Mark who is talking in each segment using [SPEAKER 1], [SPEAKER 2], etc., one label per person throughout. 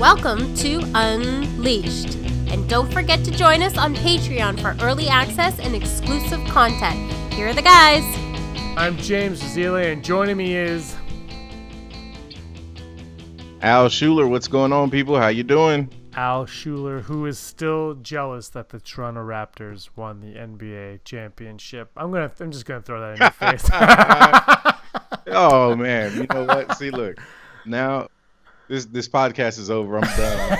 [SPEAKER 1] Welcome to Unleashed. And don't forget to join us on Patreon for early access and exclusive content. Here are the guys.
[SPEAKER 2] I'm James Zealy, and joining me is
[SPEAKER 3] Al Schuler. What's going on, people? How you doing?
[SPEAKER 2] Al Schuler, who is still jealous that the Toronto Raptors won the NBA championship. I'm just gonna throw that in your face.
[SPEAKER 3] Oh man, you know what? See, look, now this podcast is over. I'm done.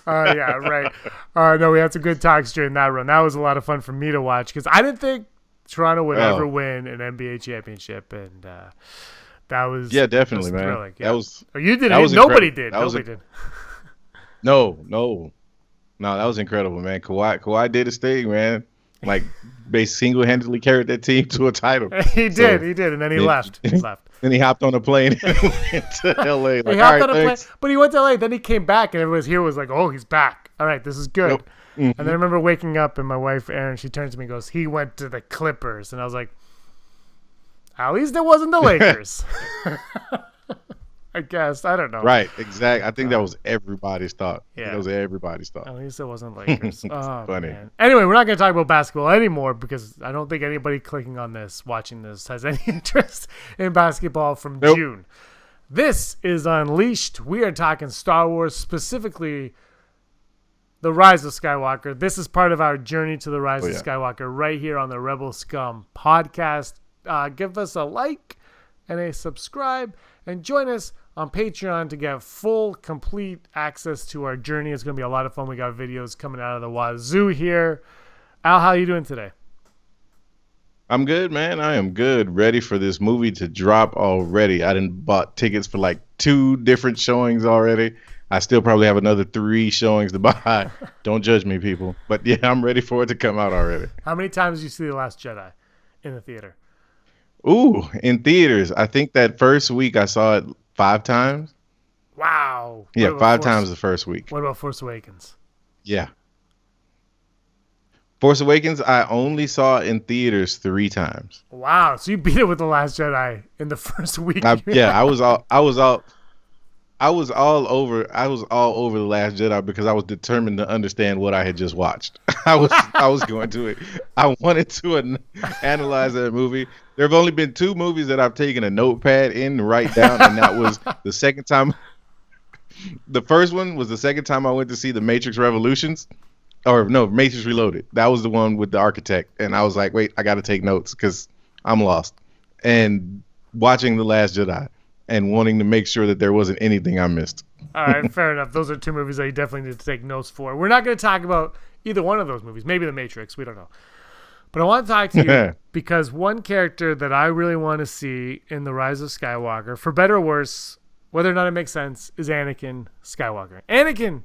[SPEAKER 2] Yeah, right. No, we had some good talks during that run. That was a lot of fun for me to watch because I didn't think Toronto would ever win an NBA championship, and that was
[SPEAKER 3] definitely, man.
[SPEAKER 2] Thrilling. Yeah.
[SPEAKER 3] That was
[SPEAKER 2] you did
[SPEAKER 3] that
[SPEAKER 2] it.
[SPEAKER 3] was
[SPEAKER 2] Nobody
[SPEAKER 3] incredible.
[SPEAKER 2] did.
[SPEAKER 3] That was
[SPEAKER 2] Nobody did.
[SPEAKER 3] No, that was incredible, man. Kawhi did his thing, man. Like, single-handedly carried that team to a title.
[SPEAKER 2] He did, and then he left.
[SPEAKER 3] Then he hopped on a plane and went to LA. Like,
[SPEAKER 2] he hopped on a plane, but he went to LA. Then he came back, and everyone here was like, "Oh, he's back. All right, this is good."
[SPEAKER 3] Yep. Mm-hmm.
[SPEAKER 2] And then I remember waking up, and my wife Erin, she turns to me and goes, "He went to the Clippers," and I was like, "At least it wasn't the Lakers." I guess. I don't know.
[SPEAKER 3] Right, exactly. I think that was everybody's thought.
[SPEAKER 2] Yeah.
[SPEAKER 3] That was everybody's thought.
[SPEAKER 2] At least it wasn't Lakers. Oh,
[SPEAKER 3] funny.
[SPEAKER 2] Man. Anyway, we're not going to talk about basketball anymore because I don't think anybody clicking on this, watching this, has any interest in basketball from June. This is Unleashed. We are talking Star Wars, specifically The Rise of Skywalker. This is part of our journey to The Rise of Skywalker right here on the Rebel Scum podcast. Give us a like and a subscribe and join us on Patreon to get full, complete access to our journey. It's going to be a lot of fun. We got videos coming out of the wazoo here. Al, how are you doing today?
[SPEAKER 3] I'm good, man. I am good. Ready for this movie to drop already. I done bought tickets for like 2 different showings already. I still probably have another 3 showings to buy. Don't judge me, people. But yeah, I'm ready for it to come out already.
[SPEAKER 2] How many times did you see The Last Jedi in the theater?
[SPEAKER 3] Ooh, in theaters. I think that first week I saw it 5 times.
[SPEAKER 2] Wow.
[SPEAKER 3] Yeah, 5 times the first week.
[SPEAKER 2] What about Force Awakens?
[SPEAKER 3] Yeah. Force Awakens, I only saw in theaters 3 times.
[SPEAKER 2] Wow. So you beat it with The Last Jedi in the first week.
[SPEAKER 3] I was all over The Last Jedi because I was determined to understand what I had just watched. I was going to it. I wanted to analyze that movie. There have only been 2 movies that I've taken a notepad in to write down, and that was the second time. The first one was the second time I went to see The Matrix Revolutions. Or no, Matrix Reloaded. That was the one with the architect. And I was like, wait, I got to take notes because I'm lost. And watching The Last Jedi and wanting to make sure that there wasn't anything I missed.
[SPEAKER 2] All right, fair enough. Those are 2 movies that you definitely need to take notes for. We're not going to talk about either one of those movies. Maybe The Matrix. We don't know. But I want to talk to you because one character that I really want to see in The Rise of Skywalker, for better or worse, whether or not it makes sense, is Anakin Skywalker. Anakin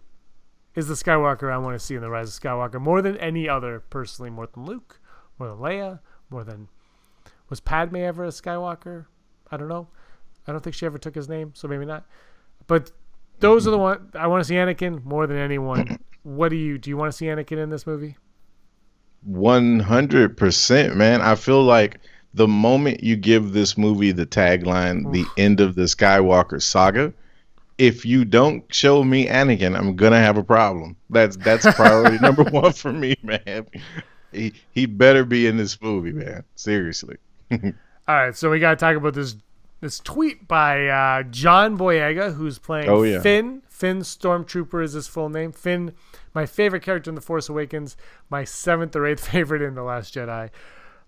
[SPEAKER 2] is the Skywalker I want to see in The Rise of Skywalker more than any other, personally, more than Luke, more than Leia, more than... Was Padme ever a Skywalker? I don't know. I don't think she ever took his name, so maybe not. But those are the ones... I want to see Anakin more than anyone. Do you want to see Anakin in this movie?
[SPEAKER 3] 100%, man. I feel like the moment you give this movie the tagline, the end of the Skywalker saga, if you don't show me Anakin, I'm gonna have a problem. That's priority number 1 for me, man. He better be in this movie, man. Seriously.
[SPEAKER 2] All right, so we gotta talk about this tweet by John Boyega, who's playing Finn. Finn Stormtrooper is his full name. Finn, my favorite character in The Force Awakens, my 7th or 8th favorite in The Last Jedi.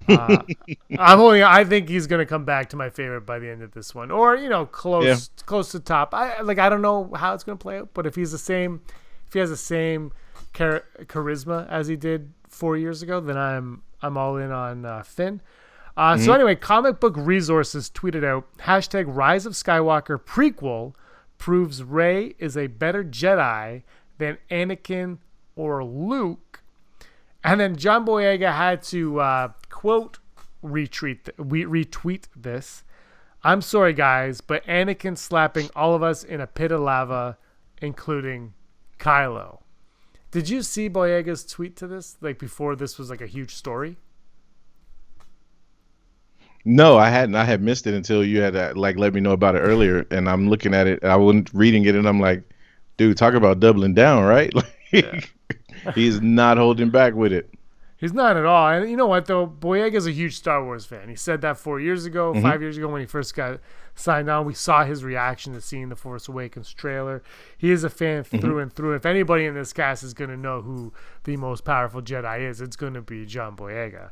[SPEAKER 2] I think he's gonna come back to my favorite by the end of this one, or close to top. I don't know how it's gonna play out, but if he has the same charisma as he did 4 years ago, then I'm all in on Finn. So anyway, Comic Book Resources tweeted out #Rise of Skywalker prequel proves Rey is a better Jedi than Anakin or Luke. And then John Boyega had to quote retweet this. I'm sorry, guys, but Anakin slapping all of us in a pit of lava, including Kylo. Did you see Boyega's tweet to this? Like before this was like a huge story?
[SPEAKER 3] No, I hadn't. I had missed it until you had like let me know about it earlier, and I'm looking at it. I wasn't reading it, and I'm like, dude, talk about doubling down, right?
[SPEAKER 2] Yeah.
[SPEAKER 3] Like, he's not holding back with it.
[SPEAKER 2] He's not at all. And you know what, though? Boyega's a huge Star Wars fan. He said that 4 years ago,
[SPEAKER 3] Mm-hmm.
[SPEAKER 2] 5 years ago when he first got signed on. We saw his reaction to seeing the Force Awakens trailer. He is a fan through and through. If anybody in this cast is going to know who the most powerful Jedi is, it's going to be John Boyega.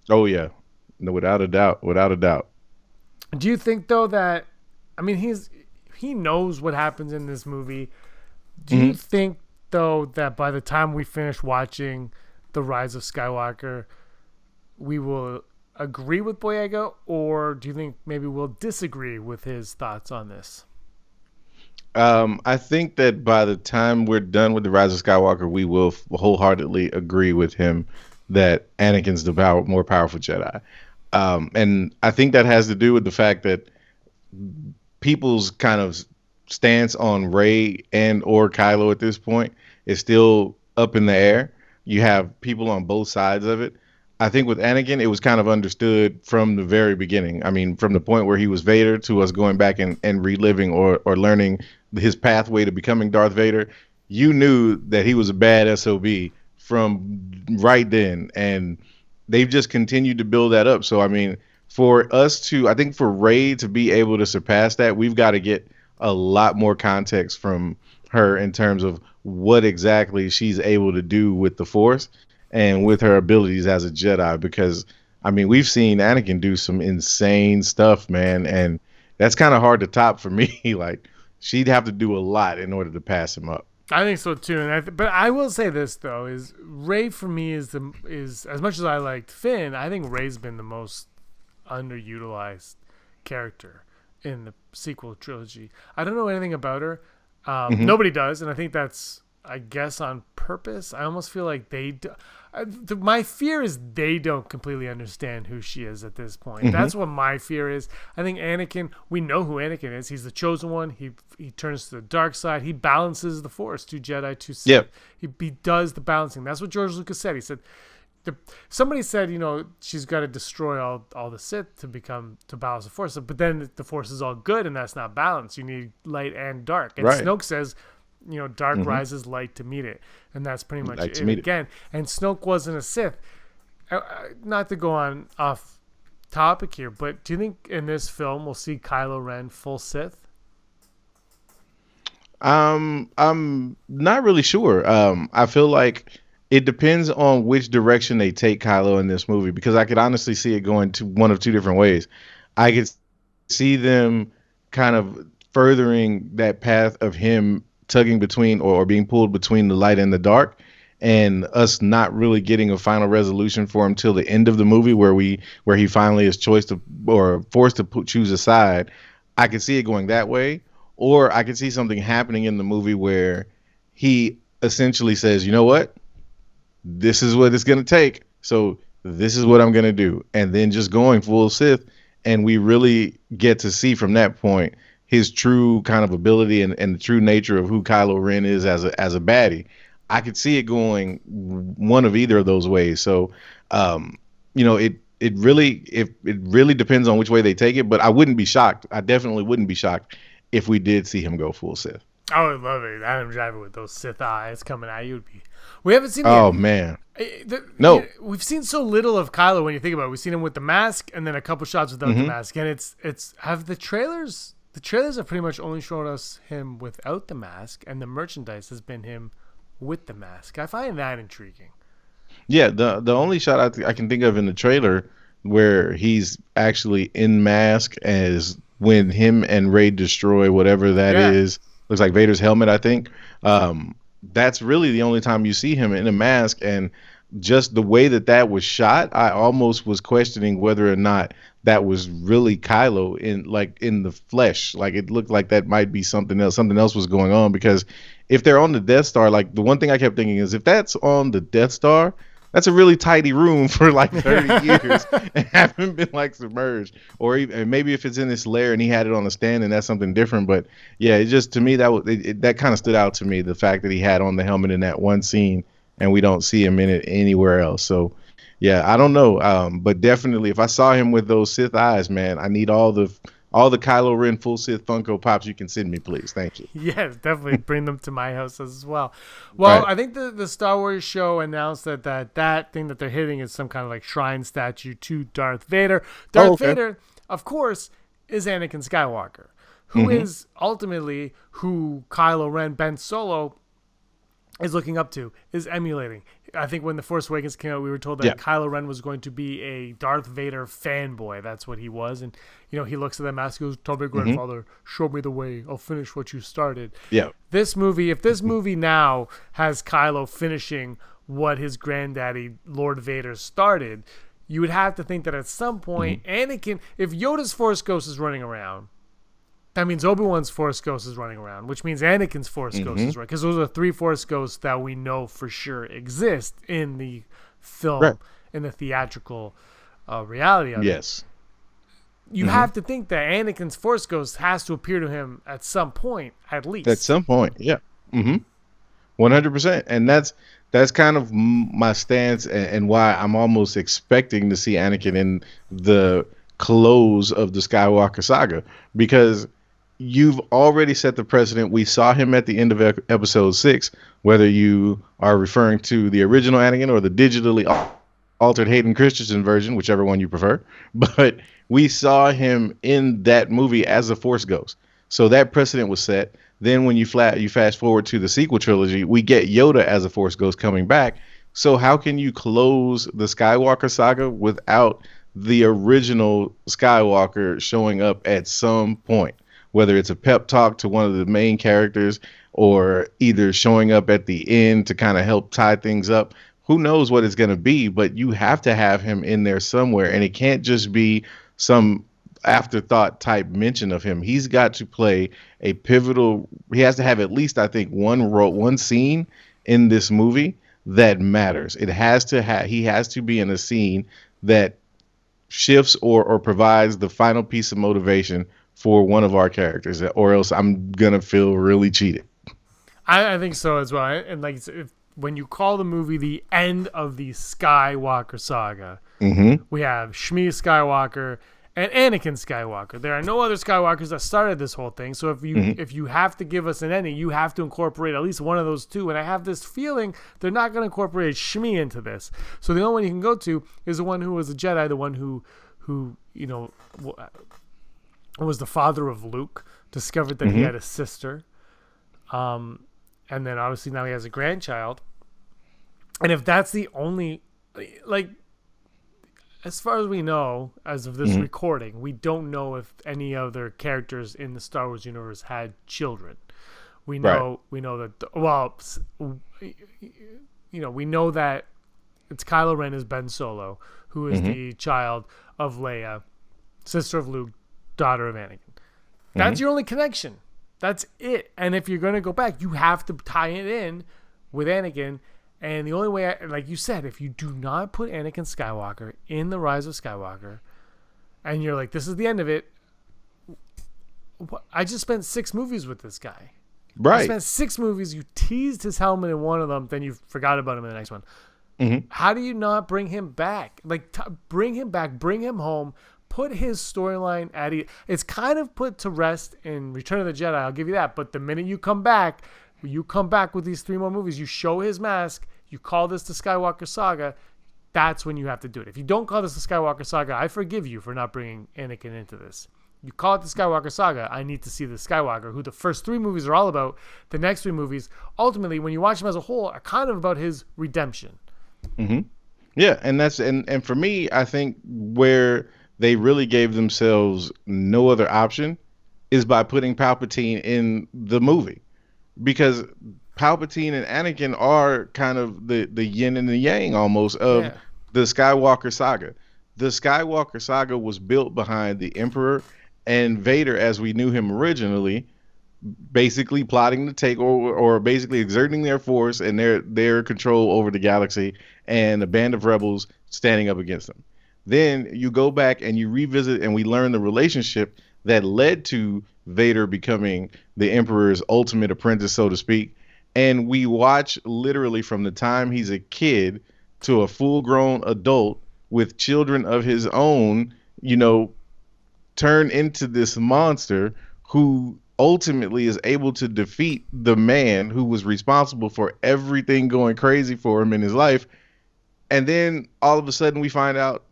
[SPEAKER 3] Oh yeah, no, without a doubt, without a doubt.
[SPEAKER 2] Do you think, though, that, I mean, he knows what happens in this movie. Do you think, though, that by the time we finish watching The Rise of Skywalker, we will agree with Boyega, or do you think maybe we'll disagree with his thoughts on this?
[SPEAKER 3] I think that by the time we're done with the Rise of Skywalker, we will wholeheartedly agree with him that Anakin's the more powerful Jedi. And I think that has to do with the fact that people's kind of stance on Rey and or Kylo at this point is still up in the air. You have people on both sides of it. I think with Anakin, it was kind of understood from the very beginning. I mean, from the point where he was Vader to us going back and reliving or learning his pathway to becoming Darth Vader, you knew that he was a bad SOB from right then. And they've just continued to build that up. So, I mean, I think for Rey to be able to surpass that, we've got to get a lot more context from her in terms of what exactly she's able to do with the Force and with her abilities as a Jedi, because I mean, we've seen Anakin do some insane stuff, man, and that's kind of hard to top for me. Like, she'd have to do a lot in order to pass him up.
[SPEAKER 2] I think so too, and but I will say this though: is Rey for me is as much as I liked Finn, I think Rey's been the most underutilized character in the sequel trilogy. I don't know anything about her. Nobody does, and I think that's, I guess, on purpose. I almost feel like my fear is they don't completely understand who she is at this point. That's what my fear is. I think Anakin, we know who Anakin is. He's the chosen one. He turns to the dark side. He balances the Force, two Jedi, two Sith.
[SPEAKER 3] Yep.
[SPEAKER 2] He does the balancing. That's what George Lucas said. He said, somebody said, she's got to destroy all the Sith to balance the Force. But then the Force is all good, and that's not balanced. You need light and dark. And
[SPEAKER 3] Right.
[SPEAKER 2] Snoke says, dark rises, light to meet it. And that's pretty much
[SPEAKER 3] Light to
[SPEAKER 2] it
[SPEAKER 3] meet it.
[SPEAKER 2] again. And Snoke wasn't a Sith. Not to go on off topic here, but do you think in this film we'll see Kylo Ren full Sith?
[SPEAKER 3] I'm not really sure. I feel like it depends on which direction they take Kylo in this movie, because I could honestly see it going to one of two different ways. I could see them kind of furthering that path of him tugging between or being pulled between the light and the dark, and us not really getting a final resolution for him till the end of the movie where he finally is forced to choose a side. I could see it going that way, or I could see something happening in the movie where he essentially says, you know what? This is what it's going to take. So this is what I'm going to do. And then just going full Sith. And we really get to see from that point his true kind of ability and the true nature of who Kylo Ren is as a baddie. I could see it going one of either of those ways. So, it really depends on which way they take it, but I wouldn't be shocked. I definitely wouldn't be shocked if we did see him go full Sith.
[SPEAKER 2] I would love it. Adam Driver with those Sith eyes coming at you. We haven't seen.
[SPEAKER 3] Man.
[SPEAKER 2] No, we've seen so little of Kylo when you think about it. We've seen him with the mask, and then a couple shots without the mask, and it's have the trailers. The trailers have pretty much only shown us him without the mask, and the merchandise has been him with the mask. I find that intriguing.
[SPEAKER 3] Yeah, the only shot I can think of in the trailer where he's actually in mask is when him and Rey destroy whatever that is. Looks like Vader's helmet, I think. That's really the only time you see him in a mask, and just the way that was shot, I almost was questioning whether or not that was really Kylo in the flesh. Like, it looked like that might be something else. Something else was going on, because if they're on the Death Star, like, the one thing I kept thinking is, if that's on the Death Star, that's a really tidy room for like 30 years and haven't been like submerged. Or even, maybe if it's in this lair and he had it on the stand, and that's something different. But yeah, it just, to me, that kind of stood out to me, the fact that he had on the helmet in that one scene and we don't see him in it anywhere else. So Yeah, I don't know. But definitely, if I saw him with those Sith eyes, man, I need all the Kylo Ren full Sith Funko Pops you can send me, please. Thank you.
[SPEAKER 2] Yes, definitely bring them to my house as well. Well,
[SPEAKER 3] Right.
[SPEAKER 2] I think the Star Wars show announced that thing that they're hitting is some kind of like shrine statue to Darth Vader.
[SPEAKER 3] Oh,
[SPEAKER 2] Darth
[SPEAKER 3] okay.
[SPEAKER 2] Vader, of course, is Anakin Skywalker, who
[SPEAKER 3] Hmm.
[SPEAKER 2] is ultimately who Kylo Ren, Ben Solo, is looking up to, is emulating. I think when The Force Awakens came out, we were told that
[SPEAKER 3] Yeah.
[SPEAKER 2] Kylo Ren was going to be a Darth Vader fanboy. That's what he was. And, he looks at that mask and goes, "Tell my grandfather, show me the way. I'll finish what you started."
[SPEAKER 3] Yeah.
[SPEAKER 2] If this movie now has Kylo finishing what his granddaddy, Lord Vader, started, you would have to think that at some point, Anakin, if Yoda's Force Ghost is running around, that means Obi-Wan's Force Ghost is running around, which means Anakin's Force Ghost is running. Because those are three Force Ghosts that we know for sure exist in the film,
[SPEAKER 3] Right.
[SPEAKER 2] in the theatrical reality of it.
[SPEAKER 3] Yes.
[SPEAKER 2] You have to think that Anakin's Force Ghost has to appear to him at some point, at least.
[SPEAKER 3] At some point. Yeah. 100%. And that's kind of my stance, and why I'm almost expecting to see Anakin in the close of the Skywalker saga, because you've already set the precedent. We saw him at the end of episode 6, whether you are referring to the original Anakin or the digitally altered Hayden Christensen version, whichever one you prefer. But we saw him in that movie as a Force Ghost. So that precedent was set. Then when you fast forward to the sequel trilogy, we get Yoda as a Force Ghost coming back. So how can you close the Skywalker saga without the original Skywalker showing up at some point? Whether it's a pep talk to one of the main characters, or either showing up at the end to kind of help tie things up. Who knows what it's going to be, but you have to have him in there somewhere. And it can't just be some afterthought type mention of him. He's got to play a pivotal, he has to have at least, I think, one scene in this movie that matters. He has to be in a scene that shifts or provides the final piece of motivation for one of our characters, or else I'm gonna feel really cheated.
[SPEAKER 2] I think so as well. And like, when you call the movie the end of the Skywalker saga, we have Shmi Skywalker and Anakin Skywalker. There are no other Skywalkers that started this whole thing. So if you have to give us an ending, you have to incorporate at least one of those two. And I have this feeling they're not going to incorporate Shmi into this. So the only one you can go to is the one who was a Jedi, the one who was the father of Luke, discovered that he had a sister. And then obviously now he has a grandchild. And if that's the only, like, as far as we know, as of this recording, we don't know if any other characters in the Star Wars universe had children. We know that, we know that it's Kylo Ren as Ben Solo, who is the child of Leia, sister of Luke, daughter of Anakin. That's your only connection. That's it. And if you're going to go back, you have to tie it in with Anakin. And the only way, like you said, if you do not put Anakin Skywalker in The Rise of Skywalker, and you're like, this is the end of it, I just spent 6 movies with this guy.
[SPEAKER 3] Right.
[SPEAKER 2] I spent 6 movies. You teased his helmet in one of them, then you forgot about him in the next one. How do you not bring him back? Like, bring him back, bring him home, put his storyline at ease. It's kind of put to rest in Return of the Jedi, I'll give you that. But the minute you come back with these 3 more movies, you show his mask, you call this the Skywalker saga, that's when you have to do it. If you don't call this the Skywalker saga, I forgive you for not bringing Anakin into this. You call it the Skywalker saga, I need to see the Skywalker, who the first 3 movies are all about. The next 3 movies, ultimately, when you watch them as a whole, are kind of about his redemption.
[SPEAKER 3] Yeah, and for me, I think where they really gave themselves no other option is by putting Palpatine in the movie, because Palpatine and Anakin are kind of the yin and the yang almost of the Skywalker saga. The Skywalker saga was built behind the Emperor and Vader as we knew him originally, basically plotting to take or basically exerting their force and their control over the galaxy, and a band of rebels standing up against them. Then you go back and you revisit, and we learn the relationship that led to Vader becoming the Emperor's ultimate apprentice, so to speak. And we watch literally from the time he's a kid to a full-grown adult with children of his own, turn into this monster who ultimately is able to defeat the man who was responsible for everything going crazy for him in his life. And then all of a sudden we find out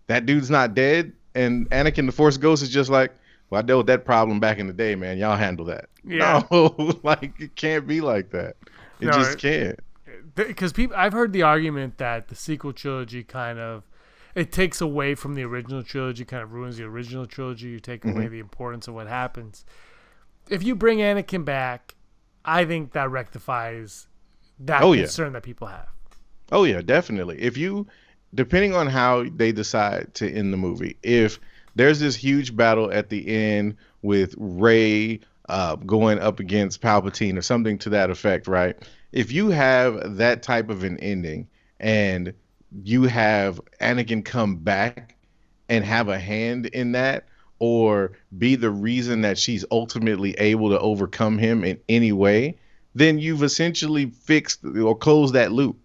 [SPEAKER 3] that dude's not dead. And Anakin, the Force Ghost, is just like, well, I dealt with that problem back in the day, man. Y'all handle that.
[SPEAKER 2] Yeah.
[SPEAKER 3] No, it can't be like that. It can't.
[SPEAKER 2] Because I've heard the argument that the sequel trilogy it takes away from the original trilogy, kind of ruins the original trilogy. You take away the importance of what happens. If you bring Anakin back, I think that rectifies that concern that people have.
[SPEAKER 3] Oh, yeah, definitely. Depending on how they decide to end the movie, if there's this huge battle at the end with Rey going up against Palpatine or something to that effect, right? If you have that type of an ending and you have Anakin come back and have a hand in that, or be the reason that she's ultimately able to overcome him in any way, then you've essentially fixed or closed that loop,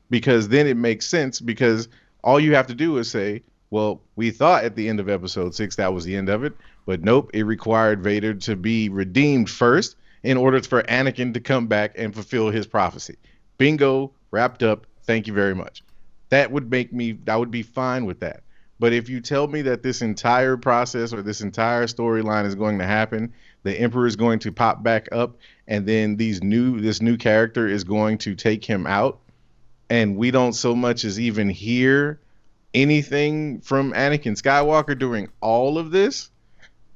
[SPEAKER 3] because then it makes sense, because all you have to do is say, well, we thought at the end of episode 6 that was the end of it, but nope, it required Vader to be redeemed first in order for Anakin to come back and fulfill his prophecy. Bingo, wrapped up. Thank you very much. I would be fine with that. But if you tell me that this entire process or this entire storyline is going to happen, the Emperor is going to pop back up, and then this new character is going to take him out, and we don't so much as even hear anything from Anakin Skywalker during all of this,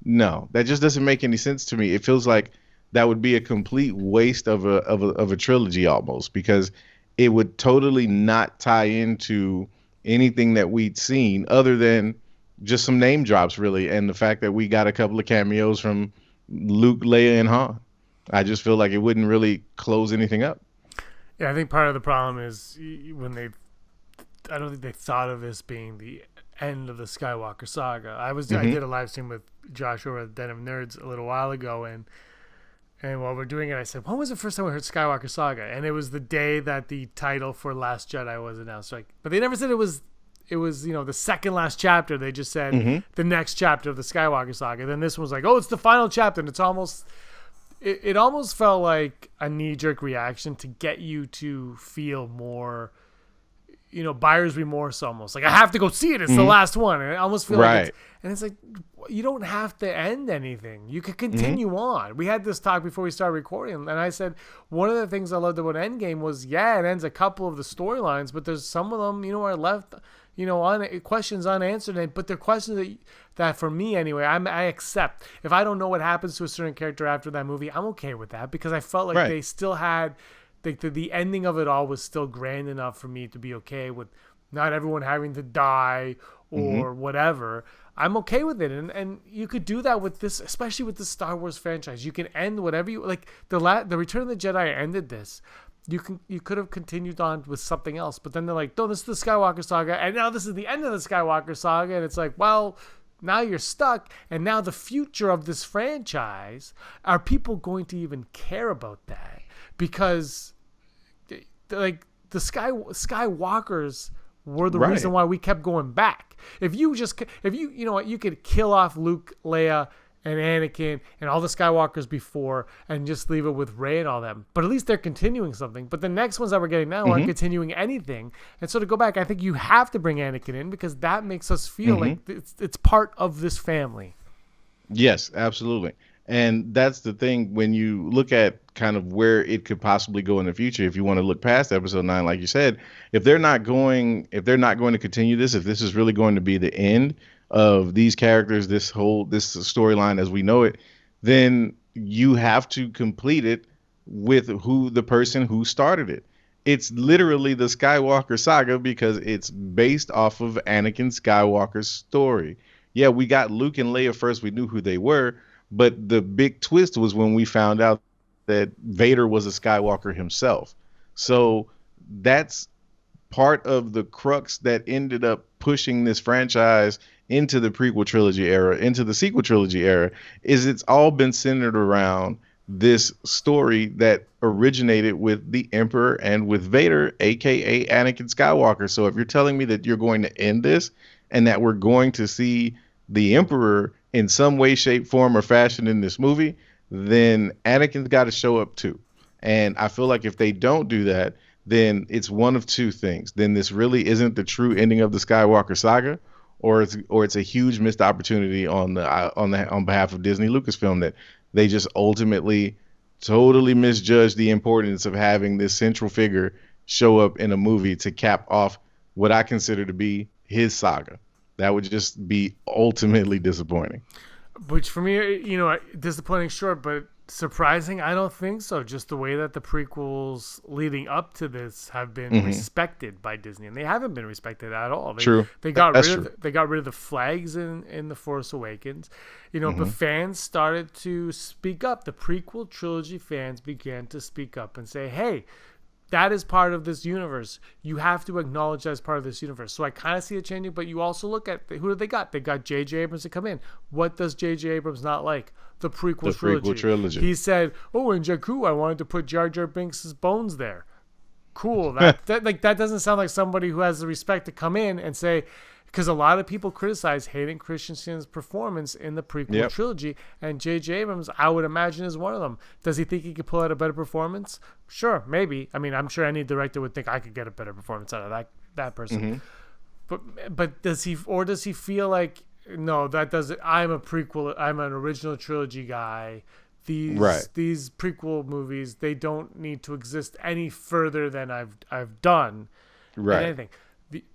[SPEAKER 3] no, that just doesn't make any sense to me. It feels like that would be a complete waste of a trilogy almost, because it would totally not tie into anything that we'd seen other than just some name drops, really, and the fact that we got a couple of cameos from Luke, Leia, and Han. I just feel like it wouldn't really close anything up.
[SPEAKER 2] Yeah, I think part of the problem is I don't think they thought of this being the end of the Skywalker saga. I did a live stream with Josh over at Den of Nerds a little while ago, and while we're doing it, I said, when was the first time we heard Skywalker saga? And it was the day that the title for Last Jedi was announced. But they never said it was the second last chapter. They just said the next chapter of the Skywalker saga. Then this one was like, oh, it's the final chapter, and it's almost. It almost felt like a knee-jerk reaction to get you to feel more, buyer's remorse almost. Like, I have to go see it. It's the last one. And I almost feel like it's like, you don't have to end anything. You could continue on. We had this talk before we started recording, and I said one of the things I loved about Endgame was, it ends a couple of the storylines, but there's some of them, are left, on questions unanswered, but they're questions that for me anyway, I accept. If I don't know what happens to a certain character after that movie, I'm okay with that, because I felt like they still had the ending of it all was still grand enough for me to be okay with not everyone having to die or whatever. I'm okay with it, and you could do that with this, especially with the Star Wars franchise. You can end whatever you like. The Return of the Jedi ended this. You could have continued on with something else, but then they're like, no, this is the Skywalker saga, and now this is the end of the Skywalker saga, and it's like, well, now you're stuck, and now the future of this franchise, are people going to even care about that? Because the Skywalkers were the reason why we kept going back. If you you could kill off Luke, Leia, and Anakin and all the Skywalkers before and just leave it with Rey and all them. But at least they're continuing something. But the next ones that we're getting now aren't continuing anything. And so to go back, I think you have to bring Anakin in, because that makes us feel like it's part of this family.
[SPEAKER 3] Yes, absolutely. And that's the thing, when you look at kind of where it could possibly go in the future, if you want to look past episode 9, like you said, if they're not going to continue this, if this is really going to be the end of these characters, this storyline as we know it, then you have to complete it with the person who started it. It's literally the Skywalker saga, because it's based off of Anakin Skywalker's story. Yeah, we got Luke and Leia first. We knew who they were. But the big twist was when we found out that Vader was a Skywalker himself. So that's part of the crux that ended up pushing this franchise into the prequel trilogy era, into the sequel trilogy era, is it's all been centered around this story that originated with the Emperor and with Vader, aka Anakin Skywalker. So if you're telling me that you're going to end this and that we're going to see the Emperor in some way, shape, form, or fashion in this movie, then Anakin's got to show up too. And I feel like if they don't do that, then it's one of two things. Then this really isn't the true ending of the Skywalker saga, or it's a huge missed opportunity on behalf of Disney Lucasfilm, that they just ultimately totally misjudged the importance of having this central figure show up in a movie to cap off what I consider to be his saga. That would just be ultimately disappointing.
[SPEAKER 2] Which for me, disappointing, sure, but surprising, I don't think so. Just the way that the prequels leading up to this have been respected by Disney, and they haven't been respected at all.
[SPEAKER 3] True.
[SPEAKER 2] They got rid of the flags in The Force Awakens, but fans started to speak up. The prequel trilogy fans began to speak up and say, "Hey, that is part of this universe. You have to acknowledge that as part of this universe." So I kind of see it changing, but you also look at who do they got? They got J.J. Abrams to come in. What does J.J. Abrams not like? The prequel trilogy. He said, "Oh, in Jakku, I wanted to put Jar Jar Binks' bones there." Cool. That doesn't sound like somebody who has the respect to come in and say, because a lot of people criticize Hayden Christensen's performance in the prequel trilogy, and J.J. Abrams, I would imagine, is one of them. Does he think he could pull out a better performance? Sure, maybe. I mean, I'm sure any director would think I could get a better performance out of that person. But does he feel like, no, that doesn't? I'm an original trilogy guy. These prequel movies, they don't need to exist any further than I've done.
[SPEAKER 3] Right.
[SPEAKER 2] Anything.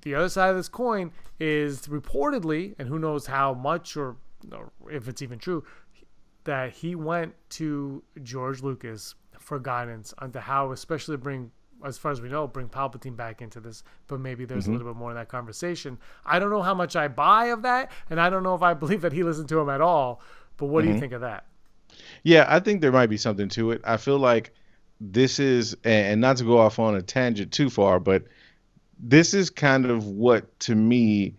[SPEAKER 2] The other side of this coin is reportedly, and who knows how much or if it's even true, that he went to George Lucas for guidance on to how, especially bring, as far as we know, bring Palpatine back into this, but maybe there's a little bit more in that conversation. I don't know how much I buy of that, and I don't know if I believe that he listened to him at all, but what do you think of that?
[SPEAKER 3] Yeah, I think there might be something to it. I feel like this is, and not to go off on a tangent too far, but this is kind of what, to me,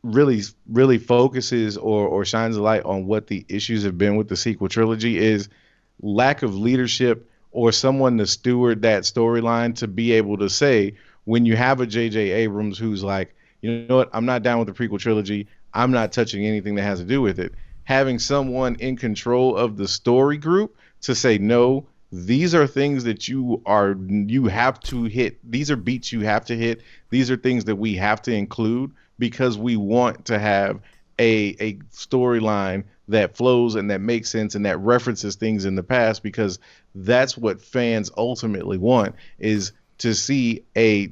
[SPEAKER 3] really focuses or shines a light on what the issues have been with the sequel trilogy, is lack of leadership or someone to steward that storyline, to be able to say, when you have a J.J. Abrams who's like, you know what, I'm not down with the prequel trilogy, I'm not touching anything that has to do with it. Having someone in control of the story group to say, no, these are things that you have to hit. These are beats you have to hit. These are things that we have to include because we want to have a storyline that flows and that makes sense and that references things in the past, because that's what fans ultimately want, is to see a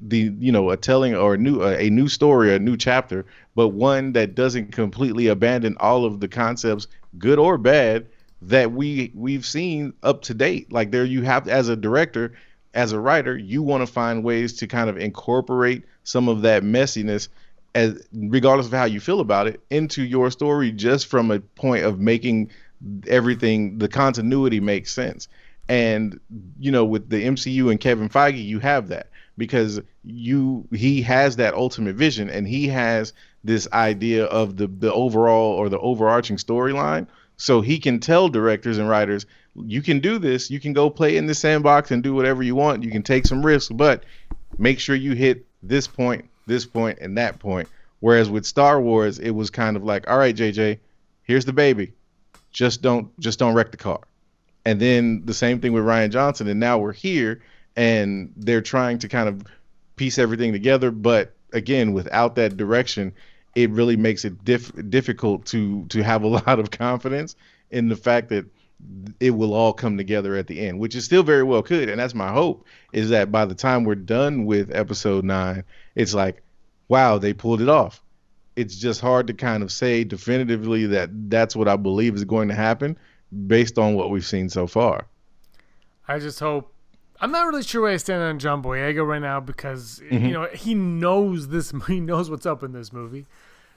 [SPEAKER 3] telling or a new story, a new chapter, but one that doesn't completely abandon all of the concepts, good or bad, that we've seen up to date. Like, there you have, as a director, as a writer, you want to find ways to kind of incorporate some of that messiness, as regardless of how you feel about it, into your story, just from a point of making everything, the continuity, make sense. And with the MCU and Kevin Feige, you have that, because he has that ultimate vision, and he has this idea of the overall or the overarching storyline. So he can tell directors and writers, you can do this, you can go play in the sandbox and do whatever you want, you can take some risks, but make sure you hit this point, and that point. Whereas with Star Wars, it was kind of like, all right, JJ, here's the baby, just don't wreck the car. And then the same thing with Rian Johnson, and now we're here, and they're trying to kind of piece everything together, but again, without that direction, it really makes it difficult to have a lot of confidence in the fact that it will all come together at the end, which is still very well could. And that's my hope, is that by the time we're done with episode 9, it's like, wow, they pulled it off. It's just hard to kind of say definitively that that's what I believe is going to happen based on what we've seen so far.
[SPEAKER 2] I just hope. I'm not really sure where I stand on John Boyega right now, because he knows this. He knows what's up in this movie.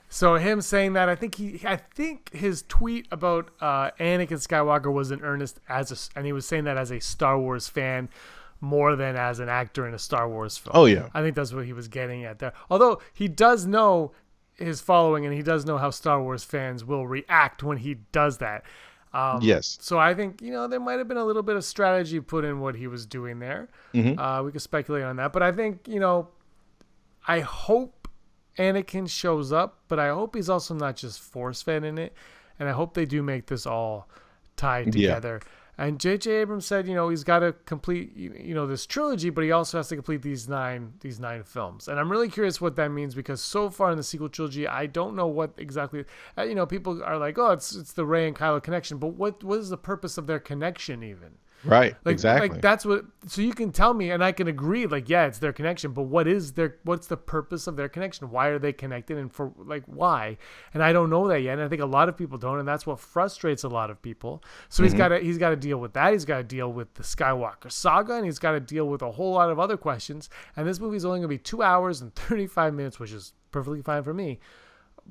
[SPEAKER 2] So him saying that, I think his tweet about Anakin Skywalker was in earnest and he was saying that as a Star Wars fan more than as an actor in a Star Wars film.
[SPEAKER 3] Oh yeah,
[SPEAKER 2] I think that's what he was getting at there. Although he does know his following, and he does know how Star Wars fans will react when he does that.
[SPEAKER 3] Yes.
[SPEAKER 2] So I think, there might have been a little bit of strategy put in what he was doing there.
[SPEAKER 3] Mm-hmm.
[SPEAKER 2] We could speculate on that. But I think, I hope Anakin shows up, but I hope he's also not just force-fed in it. And I hope they do make this all tied together. And J.J. Abrams said, he's got to complete, this trilogy, but he also has to complete these nine films. And I'm really curious what that means, because so far in the sequel trilogy, I don't know what exactly, people are like, oh, it's the Rey and Kylo connection, but what is the purpose of their connection even?
[SPEAKER 3] Right. Exactly.
[SPEAKER 2] Like that's what. So you can tell me, and I can agree. Like, yeah, it's their connection, but what's the purpose of their connection? Why are they connected, and for why? And I don't know that yet. And I think a lot of people don't, and that's what frustrates a lot of people. So he's got to deal with that. He's got to deal with the Skywalker saga, and he's got to deal with a whole lot of other questions. And this movie's only going to be 2 hours and 35 minutes, which is perfectly fine for me.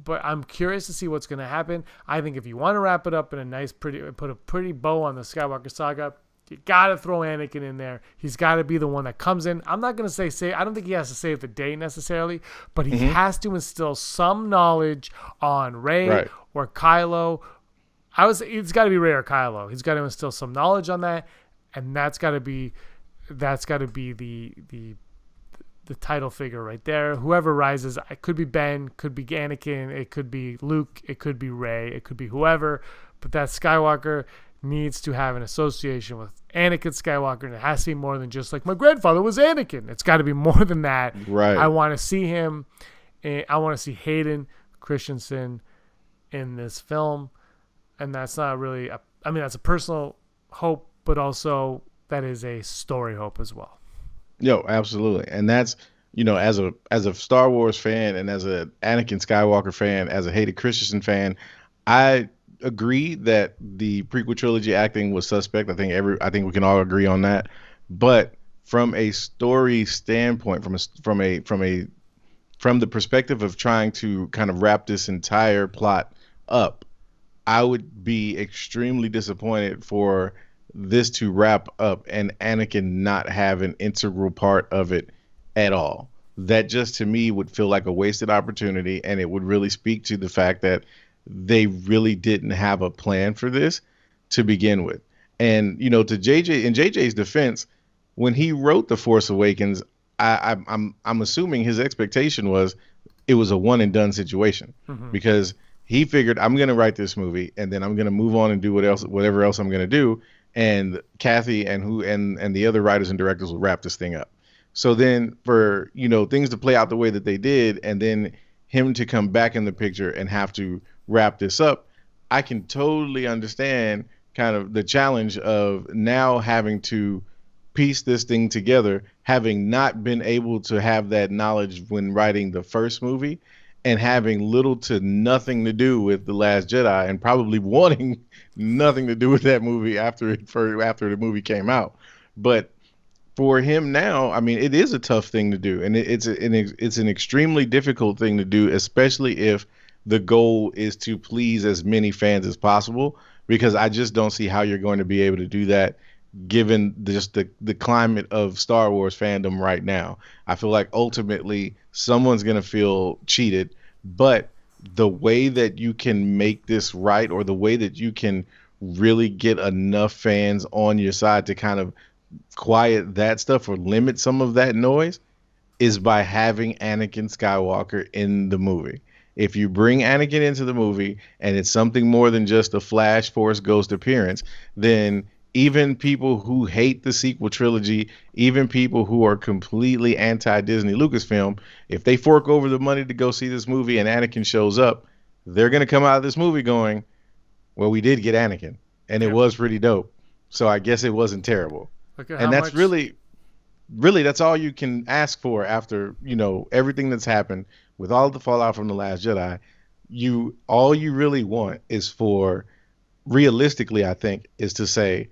[SPEAKER 2] But I'm curious to see what's going to happen. I think if you want to wrap it up in a nice, put a pretty bow on the Skywalker saga, you got to throw Anakin in there. He's got to be the one that comes in. I'm not going to say, I don't think he has to save the day necessarily, but he has to instill some knowledge on Rey or Kylo. It's got to be Rey or Kylo. He's got to instill some knowledge on that, and that's got to be the title figure right there. Whoever rises, it could be Ben, could be Anakin, it could be Luke, it could be Rey, it could be whoever, but that Skywalker needs to have an association with Anakin Skywalker, and it has to be more than just like my grandfather was Anakin. It's got to be more than that.
[SPEAKER 3] Right.
[SPEAKER 2] I want to see him. I want to see Hayden Christensen in this film, and that's not really. That's a personal hope, but also that is a story hope as well.
[SPEAKER 3] Yo, absolutely, and that's as a Star Wars fan and as a Anakin Skywalker fan, as a Hayden Christensen fan, I agree that the prequel trilogy acting was suspect. I think we can all agree on that. But from a story standpoint, from the perspective of trying to kind of wrap this entire plot up, I would be extremely disappointed for this to wrap up and Anakin not have an integral part of it at all. That just to me would feel like a wasted opportunity, and it would really speak to the fact that they really didn't have a plan for this to begin with. And to JJ's defense, when he wrote The Force Awakens, I'm assuming his expectation was it was a one and done situation, because he figured, I'm going to write this movie and then I'm going to move on and do whatever else I'm going to do, and Kathy and the other writers and directors will wrap this thing up. So then for things to play out the way that they did, and then him to come back in the picture and have to wrap this up, I can totally understand kind of the challenge of now having to piece this thing together, having not been able to have that knowledge when writing the first movie, and having little to nothing to do with The Last Jedi, and probably wanting nothing to do with that movie after the movie came out. But for him now, it is a tough thing to do, and it's an extremely difficult thing to do, especially if the goal is to please as many fans as possible, because I just don't see how you're going to be able to do that given just the climate of Star Wars fandom right now. I feel like ultimately someone's going to feel cheated, but the way that you can make this right, or the way that you can really get enough fans on your side to kind of quiet that stuff or limit some of that noise, is by having Anakin Skywalker in the movie. If you bring Anakin into the movie and it's something more than just a Flash Force Ghost appearance, then even people who hate the sequel trilogy, even people who are completely anti-Disney Lucasfilm, if they fork over the money to go see this movie and Anakin shows up, they're going to come out of this movie going, well, we did get Anakin, and it was pretty dope. So I guess it wasn't terrible. And that's really that's all you can ask for after, everything that's happened with all the fallout from The Last Jedi. All you really want is for, realistically, I think, is to say,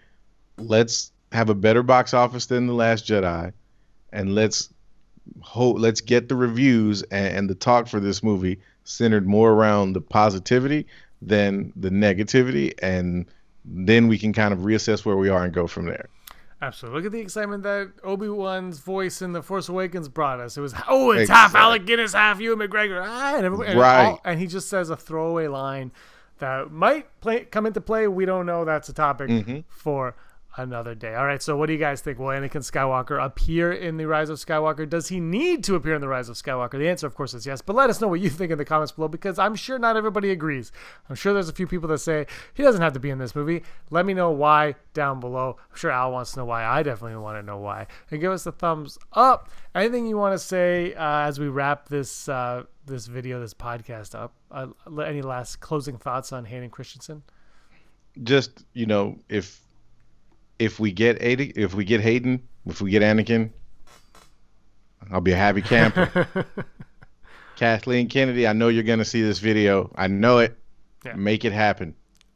[SPEAKER 3] let's have a better box office than The Last Jedi, and let's get the reviews and the talk for this movie centered more around the positivity than the negativity, and then we can kind of reassess where we are and go from there.
[SPEAKER 2] Absolutely. Look at the excitement that Obi-Wan's voice in The Force Awakens brought us. It was, it's half Alec Guinness, half Ewan McGregor. And he just says a throwaway line that might come into play. We don't know. That's a topic for another day. All right, so what do you guys think? Will Anakin Skywalker appear in The Rise of Skywalker? Does he need to appear in The Rise of Skywalker? The answer, of course, is yes, but let us know what you think in the comments below, because I'm sure not everybody agrees. I'm sure there's a few people that say he doesn't have to be in this movie. Let me know why down below. I'm sure Al wants to know why. I definitely want to know why. And give us a thumbs up. Anything you want to say as we wrap this this video, this podcast up? Any last closing thoughts on Hayden Christensen?
[SPEAKER 3] Just, if we get Hayden, if we get Anakin, I'll be a happy camper. Kathleen Kennedy, I know you're gonna see this video. I know it. Yeah. Make it happen.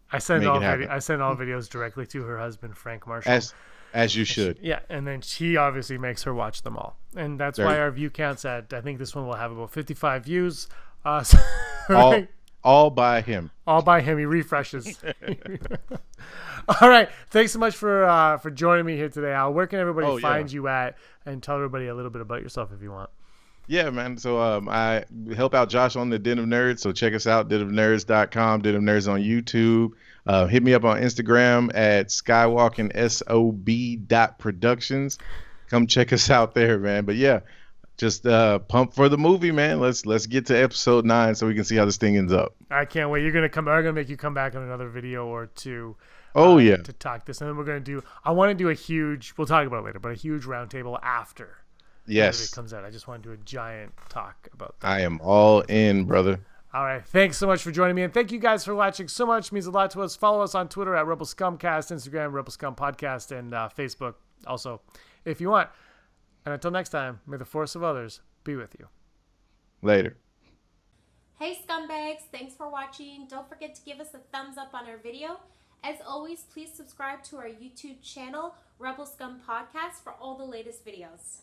[SPEAKER 2] I send all videos directly to her husband, Frank Marshall.
[SPEAKER 3] As you should.
[SPEAKER 2] Yeah, and then she obviously makes her watch them all, and that's why our view count's at. I think this one will have about 55 views.
[SPEAKER 3] All by him.
[SPEAKER 2] All by him. He refreshes. All right. Thanks so much for joining me here today, Al. Where can everybody find you at? And tell everybody a little bit about yourself if you want.
[SPEAKER 3] Yeah, man. So I help out Josh on the Den of Nerds. So check us out, denofnerds.com, Den of Nerds on YouTube. Hit me up on Instagram at skywalkingsob.productions. Come check us out there, man. But yeah, just pumped for the movie, man. Let's get to episode 9 so we can see how this thing ends up.
[SPEAKER 2] I can't wait. I'm gonna make you come back on another video or two.
[SPEAKER 3] To
[SPEAKER 2] talk this, and then we're gonna do. I want to do a huge. We'll talk about it later, but a huge roundtable after.
[SPEAKER 3] Yes.
[SPEAKER 2] It comes out. I just want to do a giant talk about that.
[SPEAKER 3] I am all in, brother.
[SPEAKER 2] All right. Thanks so much for joining me, and thank you guys for watching so much. It means a lot to us. Follow us on Twitter at Rebel Scumcast, Instagram Rebel Scum Podcast, and Facebook also, if you want. And until next time, may the force of others be with you.
[SPEAKER 3] Later.
[SPEAKER 1] Hey scumbags, thanks for watching. Don't forget to give us a thumbs up on our video. As always, please subscribe to our YouTube channel, Rebel Scum Podcast, for all the latest videos.